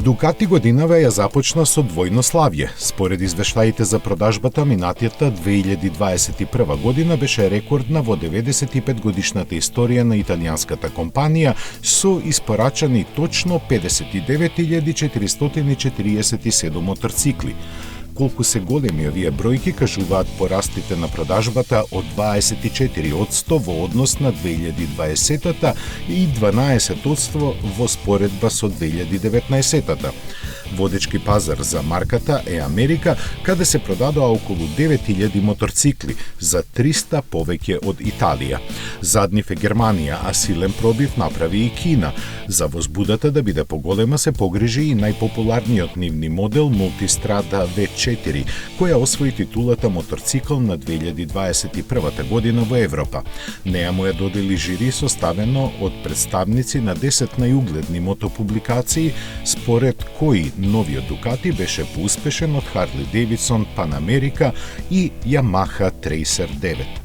Дукати годинава ја започна со двојно славје. Според извештаите за продажбата, минатијата 2021 година беше рекордна во 95 годишната историја на италијанската компанија со испорачани точно 59.447 моторцикли. Колку се големи овие бројки кажуваат порастите на продажбата од 24% во однос на 2020 и 12% во споредба со 2019. Водечки пазар за марката е Америка, каде се продадоа околу 9000 моторцикли, за 300 повеќе од Италија. Заднив е Германија, а силен пробив направи и Кина. За возбудата да биде поголема се погрижи и најпопуларниот нивни модел Multistrada V4, која освои титулата моторцикл на 2021 година во Европа. Неа му ја додели жири составено од представници на 10 најугледни мотопубликации, според кои новиот Дукати беше поуспешен од Harley Davidson, Pan America и Yamaha Tracer 9.